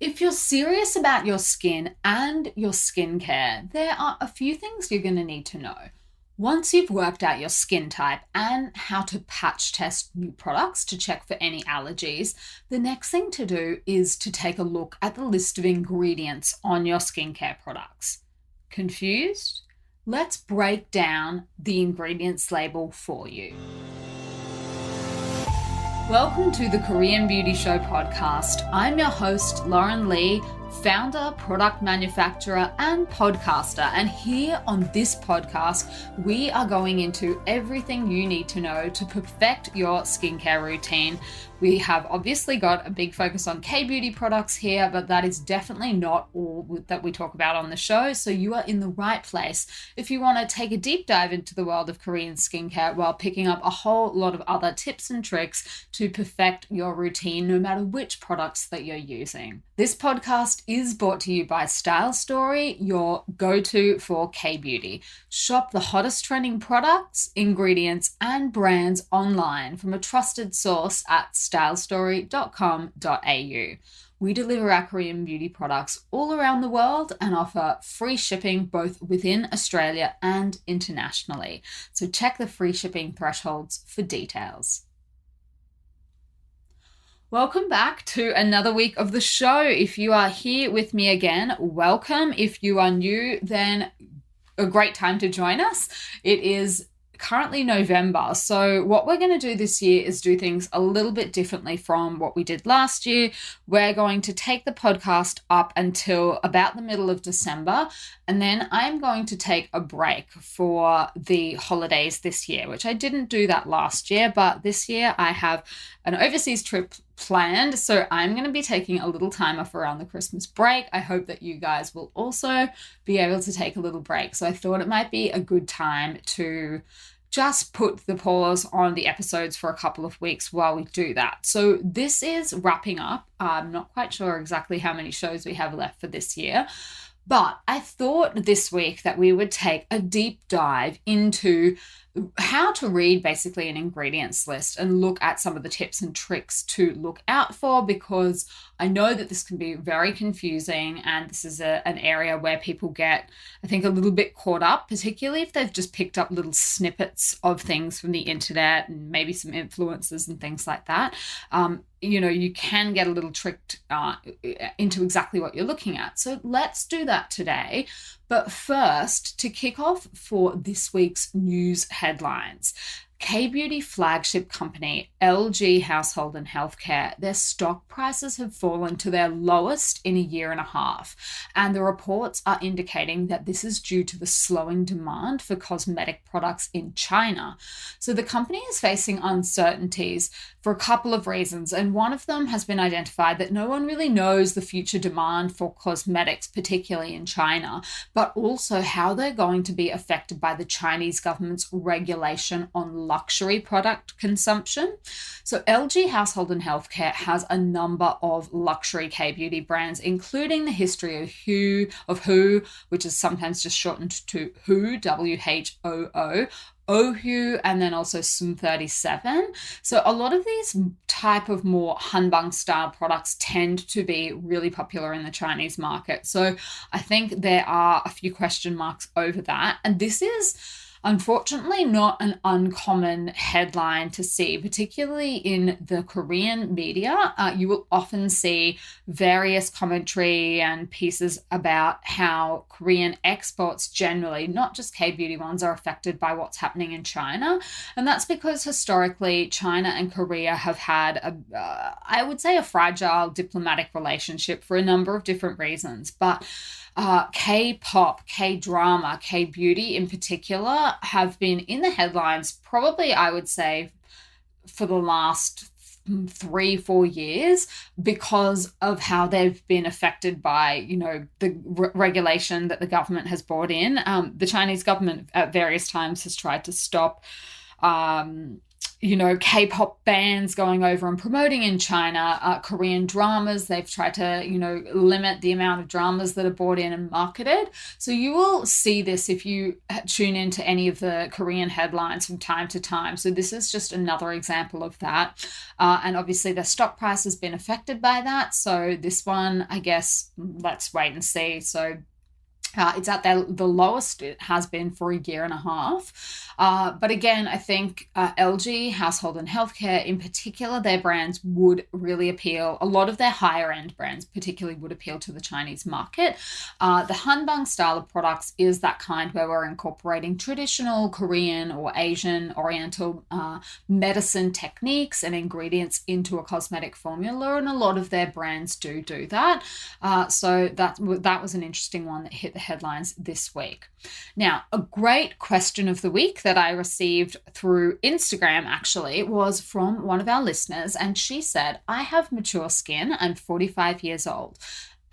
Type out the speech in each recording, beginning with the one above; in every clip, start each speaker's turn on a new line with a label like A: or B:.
A: If you're serious about your skin and your skincare, there are a few things you're going to need to know. Once you've worked out your skin type and how to patch test new products to check for any allergies, the next thing to do is to take a look at the list of ingredients on your skincare products. Confused? Let's break down the ingredients label for you. Welcome to the Korean Beauty Show podcast. I'm your host, Lauren Lee, founder, product manufacturer, and podcaster. And here on this podcast, we are going into everything you need to know to perfect your skincare routine. We have obviously got a big focus on K-beauty products here, but that is definitely not all that we talk about on the show. So you are in the right place if you want to take a deep dive into the world of Korean skincare while picking up a whole lot of other tips and tricks to perfect your routine, no matter which products that you're using. This podcast is brought to you by Style Story, your go-to for K-beauty. Shop the hottest trending products, ingredients, and brands online from a trusted source at stylestory.com.au. We deliver our Korean beauty products all around the world and offer free shipping both within Australia and internationally. So check the free shipping thresholds for details. Welcome back to another week of the show. If you are here with me again, welcome. If you are new, then a great time to join us. It is currently November. So what we're going to do this year is do things a little bit differently from what we did last year. We're going to take the podcast up until about the middle of December. And then I'm going to take a break for the holidays this year, which I didn't do that last year, but this year I have an overseas trip planned. So I'm going to be taking a little time off around the Christmas break. I hope that you guys will also be able to take a little break. So I thought it might be a good time to just put the pause on the episodes for a couple of weeks while we do that. So this is wrapping up. I'm not quite sure exactly how many shows we have left for this year, but I thought this week that we would take a deep dive into how to read basically an ingredients list and look at some of the tips and tricks to look out for, because I know that this can be very confusing and this is an area where people get, I think, a little bit caught up, particularly if they've just picked up little snippets of things from the internet and maybe some influencers and things like that. You can get a little tricked into exactly what you're looking at. So let's do that today. But first, to kick off for this week's news headlines, K-beauty flagship company LG Household and Healthcare, their stock prices have fallen to their lowest in a year and a half. And the reports are indicating that this is due to the slowing demand for cosmetic products in China. So the company is facing uncertainties for a couple of reasons. And one of them has been identified that no one really knows the future demand for cosmetics, particularly in China, but also how they're going to be affected by the Chinese government's regulation on luxury product consumption. So LG Household and Healthcare has a number of luxury K-beauty brands, including the history of Who, which is sometimes just shortened to Who, WHOO, Ohu, and then also Sum 37. So a lot of these type of more hanbang style products tend to be really popular in the Chinese market. So I think there are a few question marks over that. And this is unfortunately not an uncommon headline to see, particularly in the Korean media. You will often see various commentary and pieces about how Korean exports generally, not just K-beauty ones, are affected by what's happening in China. And that's because historically China and Korea have had I would say a fragile diplomatic relationship for a number of different reasons. But K-pop, K-drama, K-beauty in particular have been in the headlines probably, I would say, for the last 3-4 years because of how they've been affected by, the regulation that the government has brought in. The Chinese government at various times has tried to stop K-pop bands going over and promoting in China, Korean dramas. They've tried to, limit the amount of dramas that are brought in and marketed. So you will see this if you tune into any of the Korean headlines from time to time. So this is just another example of that. And obviously their stock price has been affected by that. So this one, I guess, let's wait and see. So it's at the lowest it has been for a year and a half. But again, I think LG, household and healthcare in particular, their brands would really appeal. A lot of their higher end brands particularly would appeal to the Chinese market. The Hanbang style of products is that kind where we're incorporating traditional Korean or Asian Oriental medicine techniques and ingredients into a cosmetic formula. And a lot of their brands do that. So that was an interesting one that hit the headlines this week. Now, a great question of the week that I received through Instagram actually was from one of our listeners, and she said, I have mature skin. I'm 45 years old.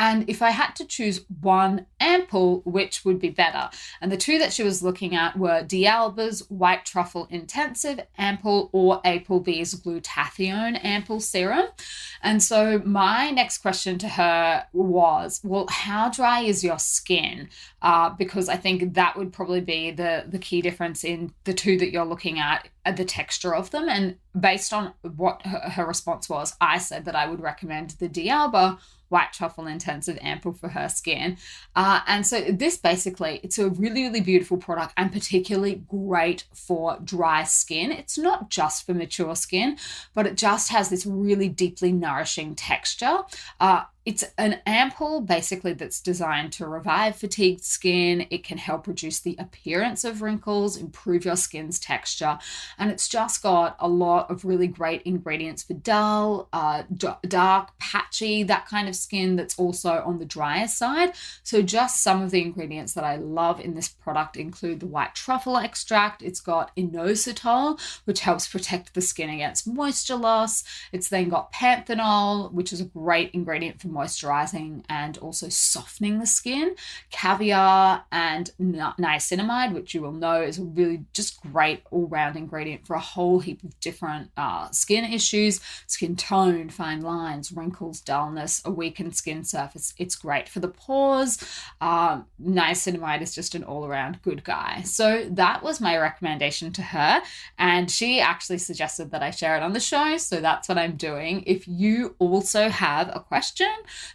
A: And if I had to choose one ampoule, which would be better? And the two that she was looking at were D'Alba's White Truffle Intensive Ampoule or Ampoule B's Glutathione Ampoule Serum. And so my next question to her was, well, how dry is your skin? Because I think that would probably be the key difference in the two that you're looking at the texture of them. And based on what her response was, I said that I would recommend the D'Alba White Truffle Intensive Ampoule for her skin. And so this basically, it's a really, really beautiful product and particularly great for dry skin. It's not just for mature skin, but it just has this really deeply nourishing texture. It's an ampoule basically that's designed to revive fatigued skin. It can help reduce the appearance of wrinkles, improve your skin's texture. And it's just got a lot of really great ingredients for dull, dark, patchy, that kind of skin that's also on the drier side. So just some of the ingredients that I love in this product include the white truffle extract. It's got inositol, which helps protect the skin against moisture loss. It's then got panthenol, which is a great ingredient for moisturizing and also softening the skin, caviar, and niacinamide, which you will know is a really just great all-round ingredient for a whole heap of different skin issues, skin tone, fine lines, wrinkles, dullness, a weakened skin surface. It's great for the pores. Niacinamide is just an all-around good guy. So that was my recommendation to her, and she actually suggested that I share it on the show, so that's what I'm doing. If you also have a question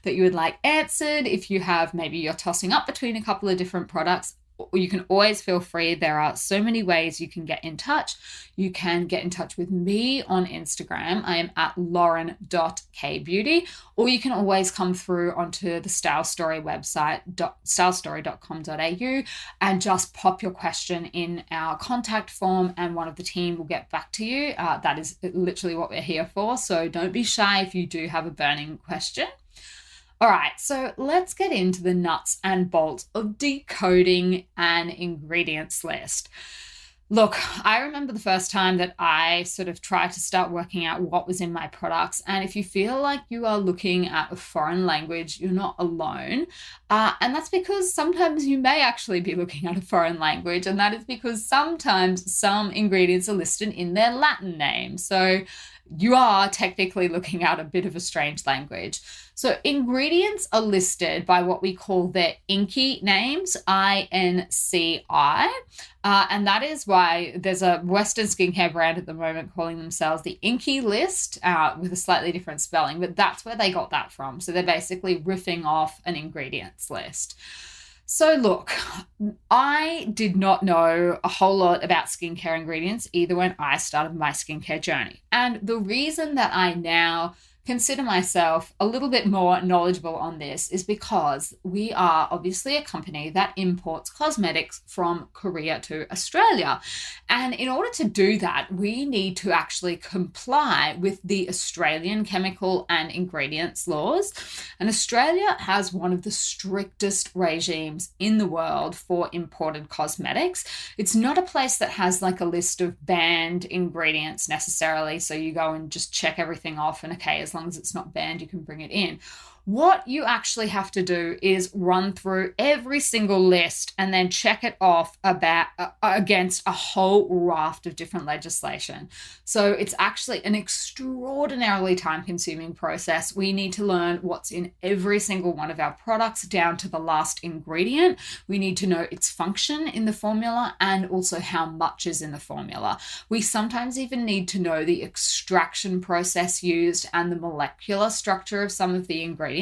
A: that you would like answered, if you have, maybe you're tossing up between a couple of different products, you can always feel free. There are so many ways you can get in touch. You can get in touch with me on Instagram. I am at lauren.kbeauty, or you can always come through onto the Style Story website, stylestory.com.au, and just pop your question in our contact form and one of the team will get back to you. That is literally what we're here for. So don't be shy if you do have a burning question. All right, so let's get into the nuts and bolts of decoding an ingredients list. Look, I remember the first time that I sort of tried to start working out what was in my products. And if you feel like you are looking at a foreign language, you're not alone. And that's because sometimes you may actually be looking at a foreign language. And that is because sometimes some ingredients are listed in their Latin name. So you are technically looking at a bit of a strange language. So ingredients are listed by what we call their INCI names, INCI. And that is why there's a Western skincare brand at the moment calling themselves the INCI list with a slightly different spelling, but that's where they got that from. So they're basically riffing off an ingredients list. So look, I did not know a whole lot about skincare ingredients either when I started my skincare journey. And the reason that I now consider myself a little bit more knowledgeable on this is because we are obviously a company that imports cosmetics from Korea to Australia. And in order to do that, we need to actually comply with the Australian chemical and ingredients laws. And Australia has one of the strictest regimes in the world for imported cosmetics. It's not a place that has like a list of banned ingredients necessarily. So you go and just check everything off and okay, as long as it's not banned, you can bring it in. What you actually have to do is run through every single list and then check it off against a whole raft of different legislation. So it's actually an extraordinarily time-consuming process. We need to learn what's in every single one of our products down to the last ingredient. We need to know its function in the formula and also how much is in the formula. We sometimes even need to know the extraction process used and the molecular structure of some of the ingredients.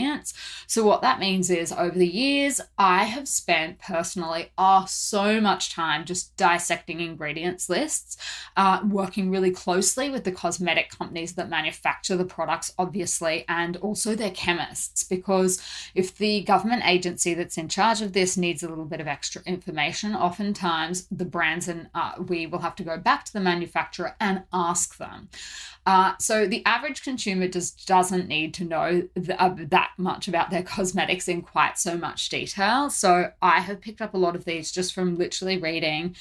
A: So what that means is over the years, I have spent personally so much time just dissecting ingredients lists, working really closely with the cosmetic companies that manufacture the products, obviously, and also their chemists, because if the government agency that's in charge of this needs a little bit of extra information, oftentimes the brands and we will have to go back to the manufacturer and ask them. So the average consumer doesn't need to know that much about their cosmetics in quite so much detail. So I have picked up a lot of these just from literally reading.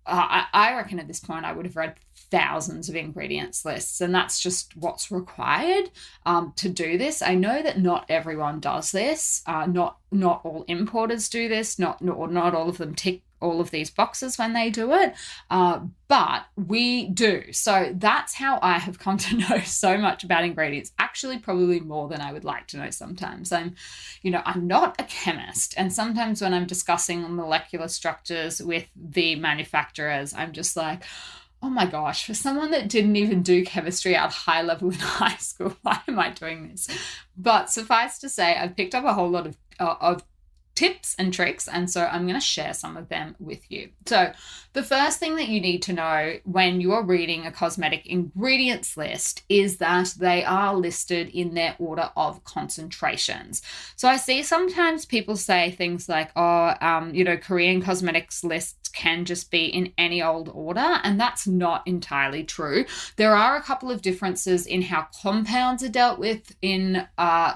A: I reckon at this point I would have read thousands of ingredients lists, and that's just what's required to do this. I know that not everyone does this. Not all importers do this. Not all of them tick all of these boxes when they do it, but we do. So that's how I have come to know so much about ingredients, actually probably more than I would like to know sometimes. I'm not a chemist, and sometimes when I'm discussing molecular structures with the manufacturers, I'm just like, oh my gosh, for someone that didn't even do chemistry at high level in high school, why am I doing this? But suffice to say, I've picked up a whole lot of tips and tricks, and so I'm going to share some of them with you. So the first thing that you need to know when you're reading a cosmetic ingredients list is that they are listed in their order of concentrations. So I see sometimes people say things like, Korean cosmetics lists can just be in any old order, and that's not entirely true. There are a couple of differences in how compounds are dealt with in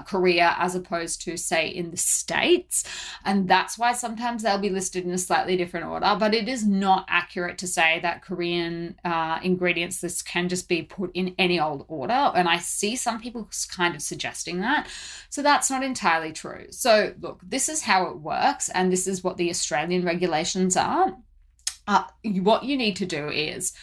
A: Korea as opposed to, say, in the States. And that's why sometimes they'll be listed in a slightly different order, but it is not accurate to say that Korean ingredients lists can just be put in any old order. And I see some people kind of suggesting that. So that's not entirely true. So look, this is how it works, and this is what the Australian regulations are. What you need to do is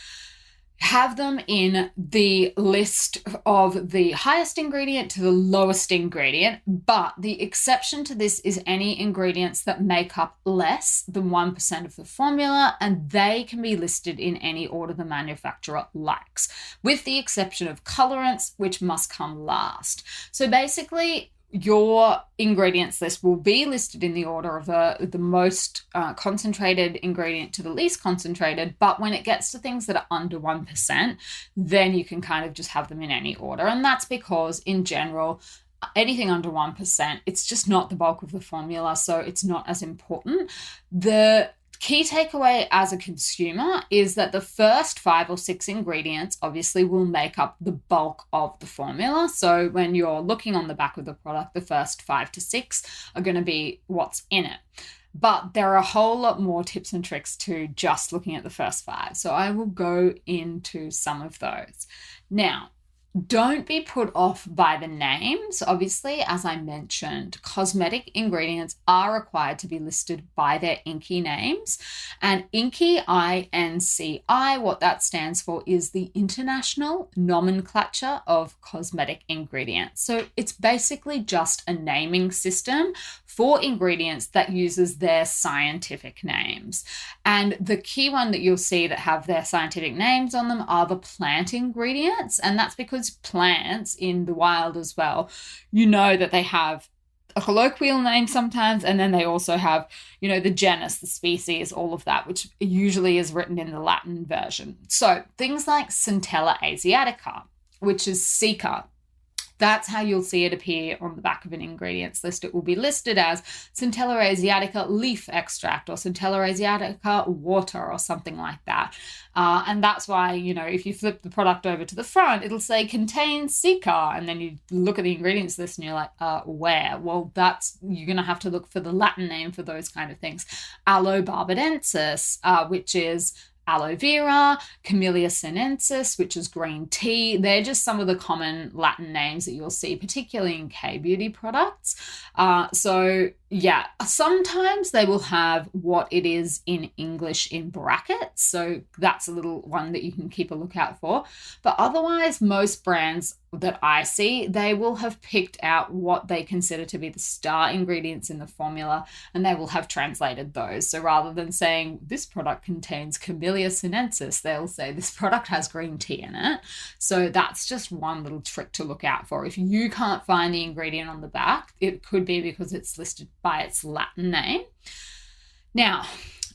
A: have them in the list of the highest ingredient to the lowest ingredient, but the exception to this is any ingredients that make up less than 1% of the formula, and they can be listed in any order the manufacturer likes, with the exception of colorants, which must come last. So basically, your ingredients list will be listed in the order of the most concentrated ingredient to the least concentrated, but when it gets to things that are under 1%, then you can kind of just have them in any order. And that's because in general, anything under 1%, it's just not the bulk of the formula, so it's not as important. The key takeaway as a consumer is that the first 5 or 6 ingredients obviously will make up the bulk of the formula. So when you're looking on the back of the product, the first 5 to 6 are going to be what's in it. But there are a whole lot more tips and tricks to just looking at the first 5. So I will go into some of those. Now, don't be put off by the names. Obviously, as I mentioned, cosmetic ingredients are required to be listed by their INCI names. And INCI, I-N-C-I, what that stands for is the International Nomenclature of Cosmetic Ingredients. So it's basically just a naming system for ingredients that uses their scientific names. And the key one that you'll see that have their scientific names on them are the plant ingredients. And that's because plants in the wild as well, that they have a colloquial name sometimes, and then they also have, the genus, the species, all of that, which usually is written in the Latin version. So things like Centella asiatica, which is Cica, that's how you'll see it appear on the back of an ingredients list. It will be listed as Centella asiatica leaf extract or Centella asiatica water or something like that. And that's why, if you flip the product over to the front, it'll say contains Cica. And then you look at the ingredients list and you're like, where? Well, you're going to have to look for the Latin name for those kind of things. Aloe barbadensis, which is aloe vera, Camellia sinensis, which is green tea. They're just some of the common Latin names that you'll see, particularly in K-beauty products. So yeah, sometimes they will have what it is in English in brackets. So that's a little one that you can keep a lookout for. But otherwise, most brands that I see, they will have picked out what they consider to be the star ingredients in the formula, and they will have translated those. So rather than saying this product contains Camellia sinensis, they'll say this product has green tea in it. So that's just one little trick to look out for. If you can't find the ingredient on the back, it could be because it's listed by its Latin name. Now,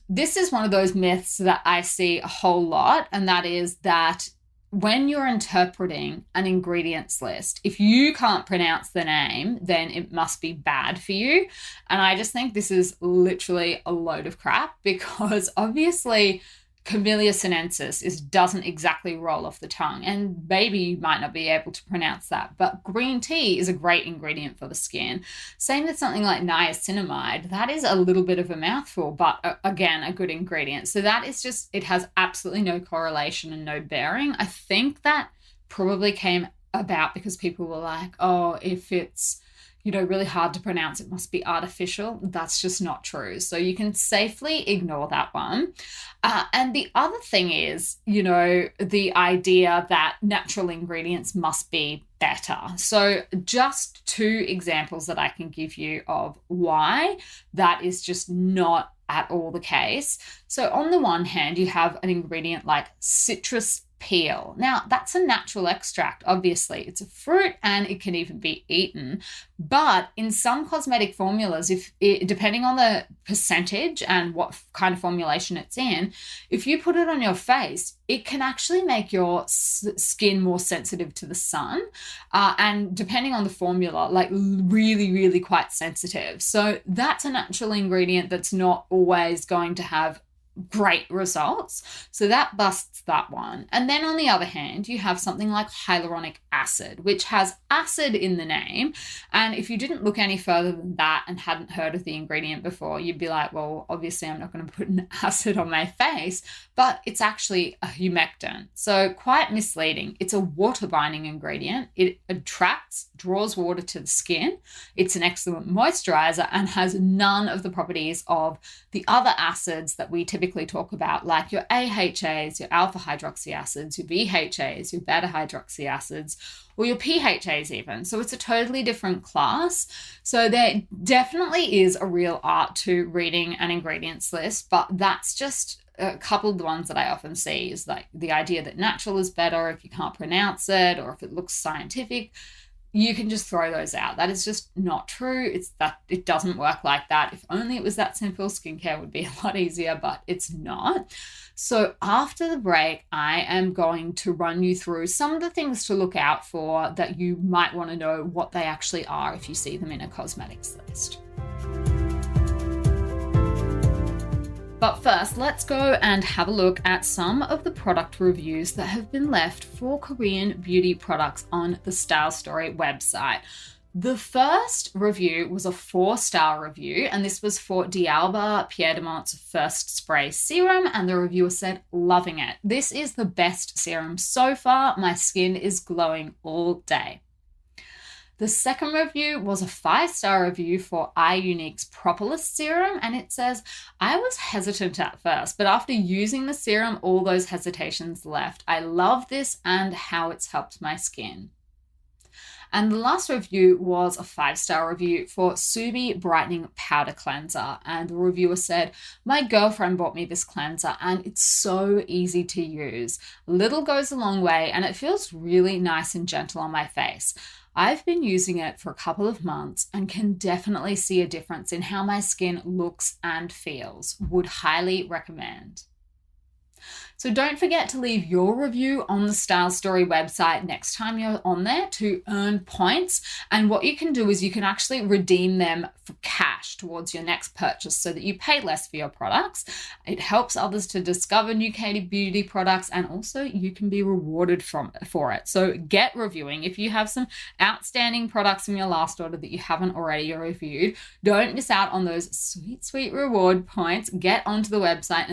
A: this is one of those myths that I see a whole lot, and that is that when you're interpreting an ingredients list, if you can't pronounce the name, then it must be bad for you. And I just think this is literally a load of crap, because obviously Camellia sinensis doesn't exactly roll off the tongue, and maybe you might not be able to pronounce that, but green tea is a great ingredient for the skin. Same with something like niacinamide. That is a little bit of a mouthful, but again, a good ingredient. So that is just, it has absolutely no correlation and no bearing. I think that probably came about because people were like, oh, if it's really hard to pronounce, it must be artificial. That's just not true. So you can safely ignore that one. And the other thing is, the idea that natural ingredients must be better. So just 2 examples that I can give you of why that is just not at all the case. So on the one hand, you have an ingredient like citrus peel. Now, that's a natural extract, obviously. It's a fruit and it can even be eaten. But in some cosmetic formulas, depending on the percentage and what kind of formulation it's in, if you put it on your face, it can actually make your skin more sensitive to the sun. And depending on the formula, like really, really quite sensitive. So that's a natural ingredient that's not always going to have great results. So that busts that one. And then on the other hand, you have something like hyaluronic acid, which has acid in the name. And if you didn't look any further than that and hadn't heard of the ingredient before, you'd be like, well, obviously I'm not going to put an acid on my face, but it's actually a humectant. So quite misleading. It's a water binding ingredient. It draws water to the skin. It's an excellent moisturizer and has none of the properties of the other acids that we typically talk about, like your AHAs, your alpha hydroxy acids, your BHAs, your beta hydroxy acids, or your PHAs even. So it's a totally different class. So there definitely is a real art to reading an ingredients list, but that's just a couple of the ones that I often see is like the idea that natural is better if you can't pronounce it or if it looks scientific. You can just throw those out. That is just not true. It's that it doesn't work like that. If only it was that simple, skincare would be a lot easier, but it's not. So after the break, I am going to run you through some of the things to look out for that you might want to know what they actually are if you see them in a cosmetics list. But first, let's go and have a look at some of the product reviews that have been left for Korean beauty products on the Style Story website. The first review was a 4-star review, and this was for D'Alba Pierremont's First Spray Serum, and the reviewer said, loving it. This is the best serum so far. My skin is glowing all day. The second review was a 5-star review for iUnique's Propolis Serum, and it says, I was hesitant at first, but after using the serum, all those hesitations left. I love this and how it's helped my skin. And the last review was a 5-star review for Subi Brightening Powder Cleanser, and the reviewer said, my girlfriend bought me this cleanser and it's so easy to use. Little goes a long way and it feels really nice and gentle on my face. I've been using it for a couple of months and can definitely see a difference in how my skin looks and feels. Would highly recommend. So don't forget to leave your review on the Style Story website next time you're on there to earn points. And what you can do is you can actually redeem them for cash towards your next purchase so that you pay less for your products. It helps others to discover new Katie beauty products, and also you can be rewarded for it. So get reviewing. If you have some outstanding products from your last order that you haven't already reviewed, don't miss out on those sweet, sweet reward points. Get onto the website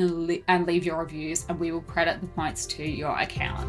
A: and leave your reviews, and we we will credit the points to your account.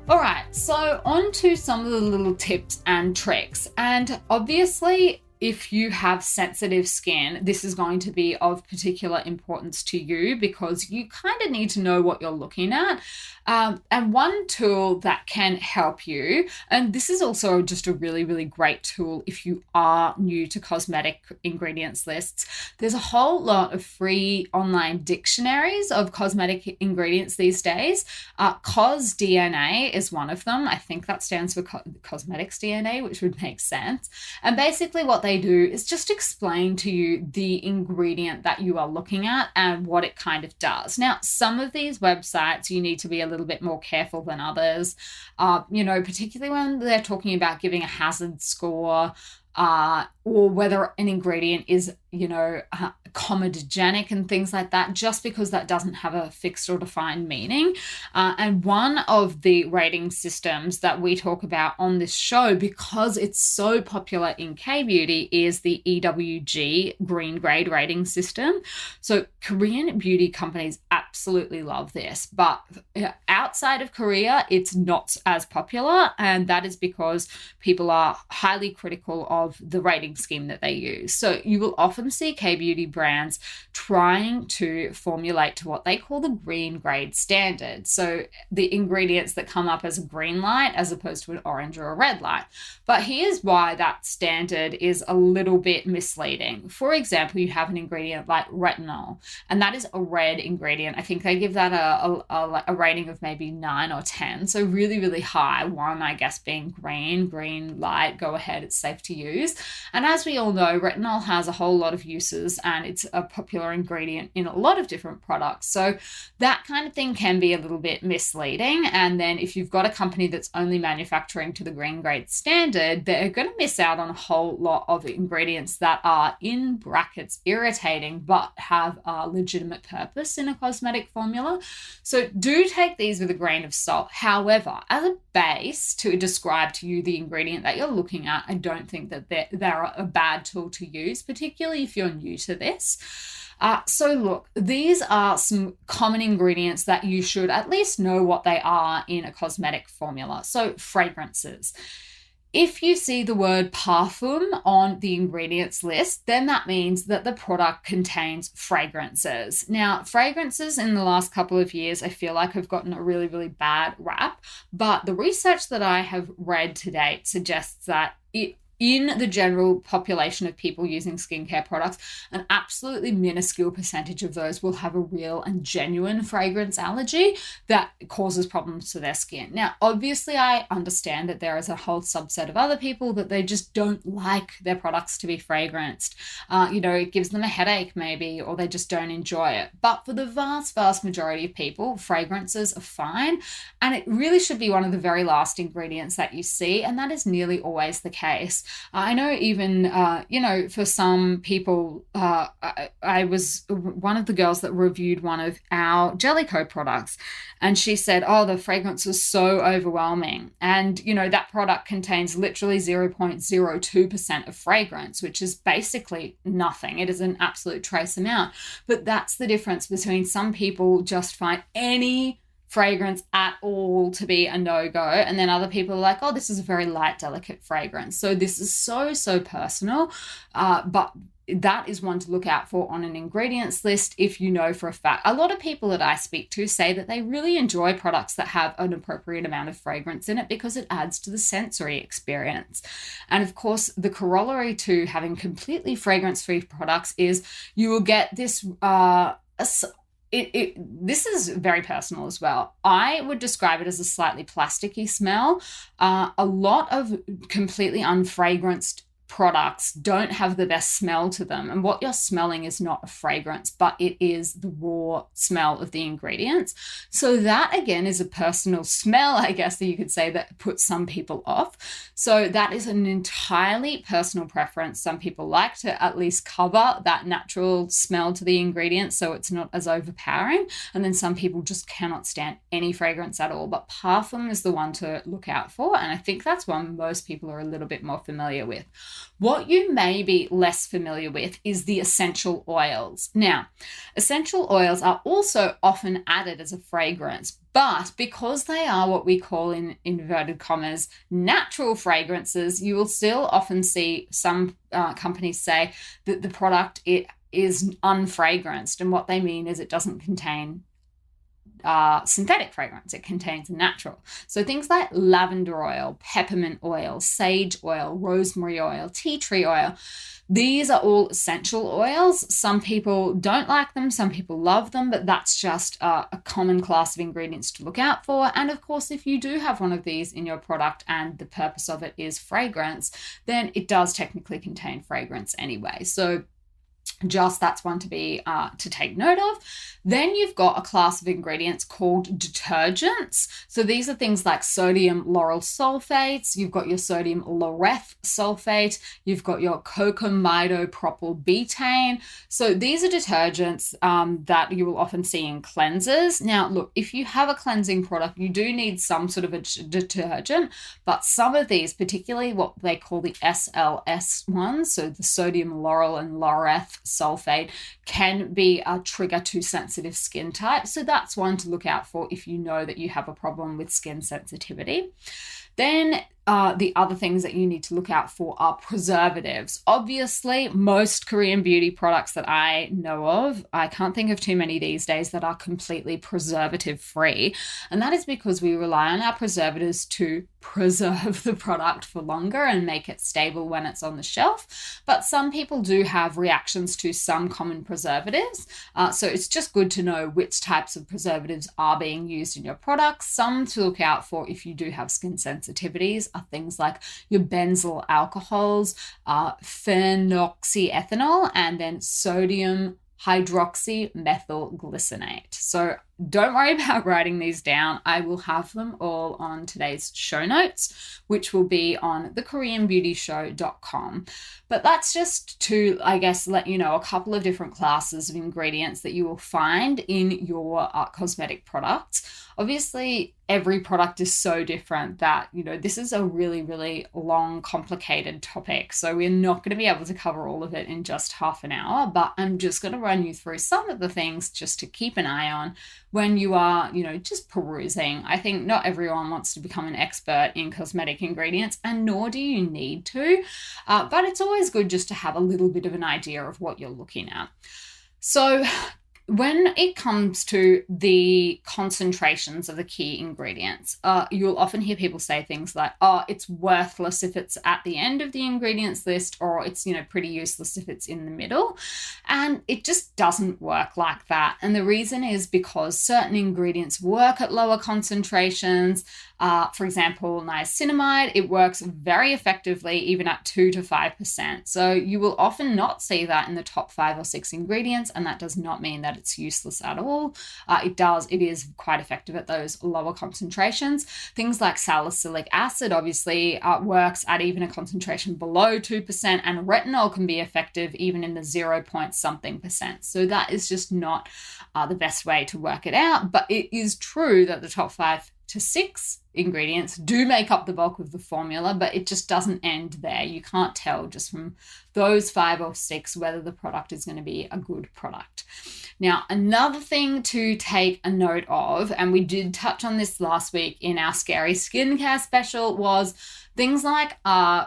A: All right, so on to some of the little tips and tricks. And obviously, if you have sensitive skin, this is going to be of particular importance to you because you kind of need to know what you're looking at. And one tool that can help you, and this is also just a really, really great tool if you are new to cosmetic ingredients lists, there's a whole lot of free online dictionaries of cosmetic ingredients these days. CosDNA is one of them. I think that stands for Cosmetics DNA, which would make sense. And basically what they do is just explain to you the ingredient that you are looking at and what it kind of does. Now, some of these websites you need to be a little bit more careful than others, particularly when they're talking about giving a hazard score or whether an ingredient is, comedogenic and things like that, just because that doesn't have a fixed or defined meaning. And one of the rating systems that we talk about on this show, because it's so popular in K-beauty, is the EWG green grade rating system. So Korean beauty companies absolutely love this, but outside of Korea, it's not as popular. And that is because people are highly critical of the rating scheme that they use. So you will often see K-beauty brands trying to formulate to what they call the green grade standard. So the ingredients that come up as a green light as opposed to an orange or a red light. But here's why that standard is a little bit misleading. For example, you have an ingredient like retinol, and that is a red ingredient. I think they give that a rating of maybe 9 or 10. So really, really high. 1, I guess, being green light, go ahead, it's safe to use. And as we all know, retinol has a whole lot of uses and it's a popular ingredient in a lot of different products. So that kind of thing can be a little bit misleading. And then if you've got a company that's only manufacturing to the green grade standard, they're going to miss out on a whole lot of ingredients that are, in brackets, irritating, but have a legitimate purpose in a cosmetic formula. So do take these with a grain of salt. However, as a base to describe to you the ingredient that you're looking at, I don't think that they're a bad tool to use, particularly if you're new to this. So look, these are some common ingredients that you should at least know what they are in a cosmetic formula. So fragrances. If you see the word parfum on the ingredients list, then that means that the product contains fragrances. Now, fragrances in the last couple of years, I feel like have gotten a really, really bad rap, but the research that I have read to date suggests that in the general population of people using skincare products, an absolutely minuscule percentage of those will have a real and genuine fragrance allergy that causes problems to their skin. Now, obviously, I understand that there is a whole subset of other people that they just don't like their products to be fragranced. It gives them a headache maybe, or they just don't enjoy it. But for the vast, vast majority of people, fragrances are fine. And it really should be one of the very last ingredients that you see. And that is nearly always the case. I know even, for some people, I was one of the girls that reviewed one of our Decode products, and she said, oh, the fragrance was so overwhelming. And, that product contains literally 0.02% of fragrance, which is basically nothing. It is an absolute trace amount. But that's the difference between some people just find any fragrance at all to be a no-go, and then other people are like, oh, this is a very light, delicate fragrance. So this is so personal, but that is one to look out for on an ingredients list if you know for a fact. A lot of people that I speak to say that they really enjoy products that have an appropriate amount of fragrance in it because it adds to the sensory experience. And of course, the corollary to having completely fragrance-free products is you will get this this is very personal as well. I would describe it as a slightly plasticky smell. A lot of completely unfragranced products don't have the best smell to them. And what you're smelling is not a fragrance, but it is the raw smell of the ingredients. So that, again, is a personal smell, I guess, that you could say that puts some people off. So that is an entirely personal preference. Some people like to at least cover that natural smell to the ingredients so it's not as overpowering. And then some people just cannot stand any fragrance at all. But parfum is the one to look out for. And I think that's one most people are a little bit more familiar with. What you may be less familiar with is the essential oils. Now, essential oils are also often added as a fragrance, but because they are what we call in inverted commas natural fragrances, you will still often see some companies say that the product is unfragranced, and what they mean is it doesn't contain synthetic fragrance. It contains natural. So things like lavender oil, peppermint oil, sage oil, rosemary oil, tea tree oil, these are all essential oils. Some people don't like them, some people love them, but that's just a common class of ingredients to look out for. And of course, if you do have one of these in your product and the purpose of it is fragrance, then it does technically contain fragrance anyway. So just that's one to be to take note of. Then you've got a class of ingredients called detergents. So these are things like sodium lauryl sulfates. You've got your sodium laureth sulfate. You've got your cocamidopropyl betaine. So these are detergents that you will often see in cleansers. Now, look, if you have a cleansing product, you do need some sort of a detergent, but some of these, particularly what they call the SLS ones, so the sodium lauryl and laureth sulfate, can be a trigger to sensitive skin type. So that's one to look out for if you know that you have a problem with skin sensitivity. Then the other things that you need to look out for are preservatives. Obviously, most Korean beauty products that I know of, I can't think of too many these days that are completely preservative free. And that is because we rely on our preservatives to preserve the product for longer and make it stable when it's on the shelf. But some people do have reactions to some common preservatives. So it's just good to know which types of preservatives are being used in your products. Some to look out for if you do have skin sensitivities are things like your benzyl alcohols, phenoxyethanol, and then sodium hydroxymethylglycinate. So don't worry about writing these down. I will have them all on today's show notes, which will be on thekoreanbeautyshow.com. But that's just to, I guess, let you know a couple of different classes of ingredients that you will find in your cosmetic products. Obviously, every product is so different that, this is a really, really long, complicated topic. So we're not going to be able to cover all of it in just half an hour, but I'm just going to run you through some of the things just to keep an eye on when you are, just perusing. I think not everyone wants to become an expert in cosmetic ingredients, and nor do you need to, but it's always good just to have a little bit of an idea of what you're looking at. So when it comes to the concentrations of the key ingredients, you'll often hear people say things like, it's worthless if it's at the end of the ingredients list, or it's, pretty useless if it's in the middle. And it just doesn't work like that. And the reason is because certain ingredients work at lower concentrations. For example, niacinamide, it works very effectively even at 2 to 5%. So you will often not see that in the top 5 or 6 ingredients, and that does not mean that it's useless at all. It is quite effective at those lower concentrations. Things like salicylic acid obviously works at even a concentration below 2%, and retinol can be effective even in the 0 point something percent. So that is just not the best way to work it out. But it is true that the top 5 to 6 ingredients do make up the bulk of the formula, but it just doesn't end there. You can't tell just from those 5 or 6 whether the product is going to be a good product. Now, another thing to take a note of, and we did touch on this last week in our scary skincare special, was things like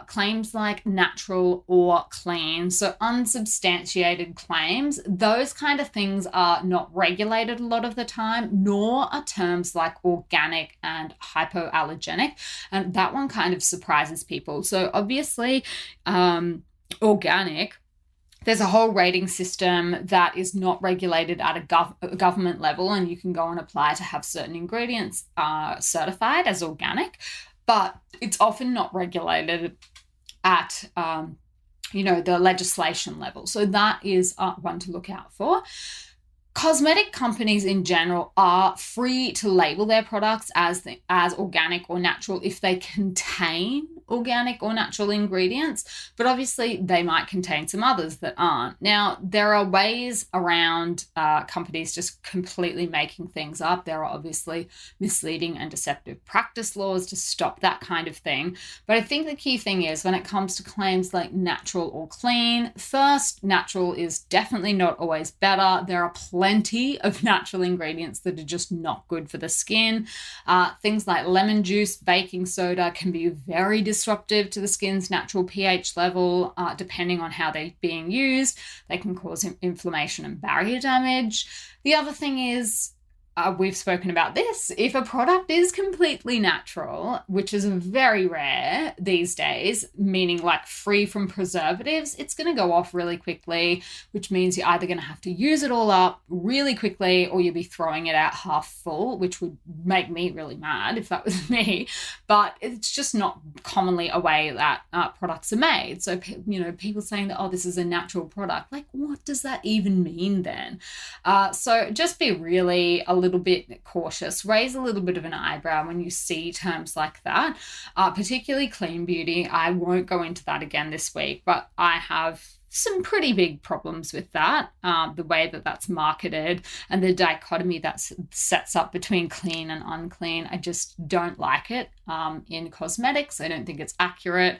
A: claims like natural or clean. So unsubstantiated claims, those kind of things are not regulated a lot of the time, nor are terms like organic and hypoallergenic. And that one kind of surprises people. So obviously, organic, there's a whole rating system that is not regulated at a government level, and you can go and apply to have certain ingredients certified as organic, but it's often not regulated at the legislation level. So that is one to look out for. Cosmetic companies in general are free to label their products as organic or natural if they contain organic or natural ingredients, but obviously they might contain some others that aren't. Now, there are ways around companies just completely making things up. There are obviously misleading and deceptive practice laws to stop that kind of thing. But I think the key thing is when it comes to claims like natural or clean, first, natural is definitely not always better. There are plenty of natural ingredients that are just not good for the skin. Things like lemon juice, baking soda can be very disruptive to the skin's natural pH level, depending on how they're being used. They can cause inflammation and barrier damage. The other thing is, we've spoken about this. If a product is completely natural, which is very rare these days, meaning like free from preservatives, it's going to go off really quickly, which means you're either going to have to use it all up really quickly or you'll be throwing it out half full, which would make me really mad if that was me. But it's just not commonly a way that products are made. So, people saying that, oh, this is a natural product, like, what does that even mean then? So just be really a little bit cautious, raise a little bit of an eyebrow when you see terms like that, particularly clean beauty. I won't go into that again this week, but I have some pretty big problems with that, the way that that's marketed and the dichotomy that sets up between clean and unclean. I just don't like it in cosmetics. I don't think it's accurate.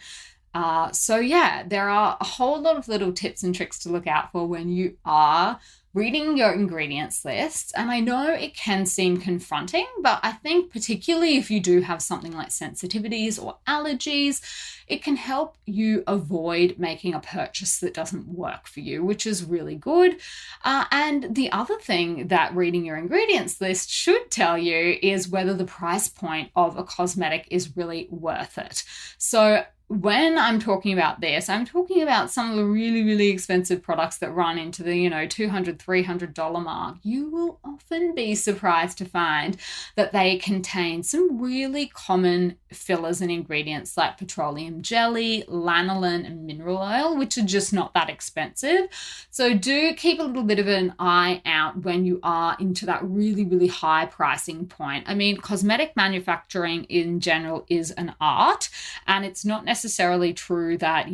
A: So yeah, there are a whole lot of little tips and tricks to look out for when you are reading your ingredients lists. And I know it can seem confronting, but I think particularly if you do have something like sensitivities or allergies, it can help you avoid making a purchase that doesn't work for you, which is really good. And the other thing that reading your ingredients list should tell you is whether the price point of a cosmetic is really worth it. So when I'm talking about this, I'm talking about some of the really, really expensive products that run into the, $200, $300 mark. You will often be surprised to find that they contain some really common fillers and ingredients like petroleum jelly, lanolin, and mineral oil, which are just not that expensive. So do keep a little bit of an eye out when you are into that really, really high pricing point. I mean, cosmetic manufacturing in general is an art, and it's not necessarily true that,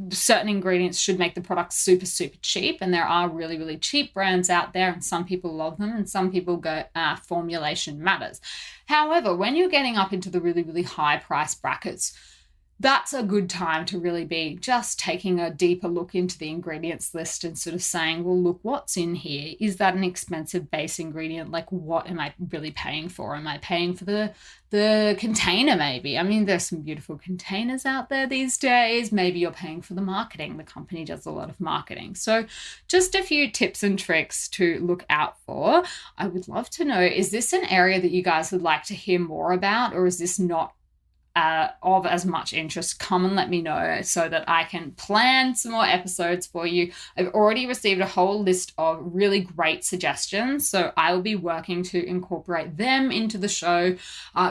A: certain ingredients should make the product super, super cheap. And there are really, really cheap brands out there, and some people love them and some people go, formulation matters. However, when you're getting up into the really, really high price brackets, that's a good time to really be just taking a deeper look into the ingredients list and sort of saying, well, look, what's in here? Is that an expensive base ingredient? Like, what am I really paying for? Am I paying for the container maybe? I mean, there's some beautiful containers out there these days. Maybe you're paying for the marketing. The company does a lot of marketing. So just a few tips and tricks to look out for. I would love to know, is this an area that you guys would like to hear more about, or is this not of as much interest? Come and let me know so that I can plan some more episodes for you. I've already received a whole list of really great suggestions, so I will be working to incorporate them into the show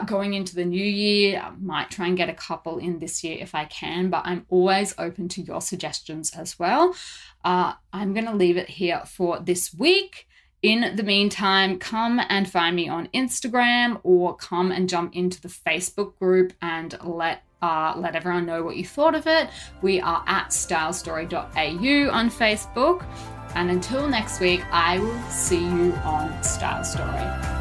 A: going into the new year. I might try and get a couple in this year if I can, but I'm always open to your suggestions as well. I'm going to leave it here for this week. In the meantime, come and find me on Instagram or come and jump into the Facebook group and let everyone know what you thought of it. We are at stylestory.au on Facebook. And until next week, I will see you on Style Story.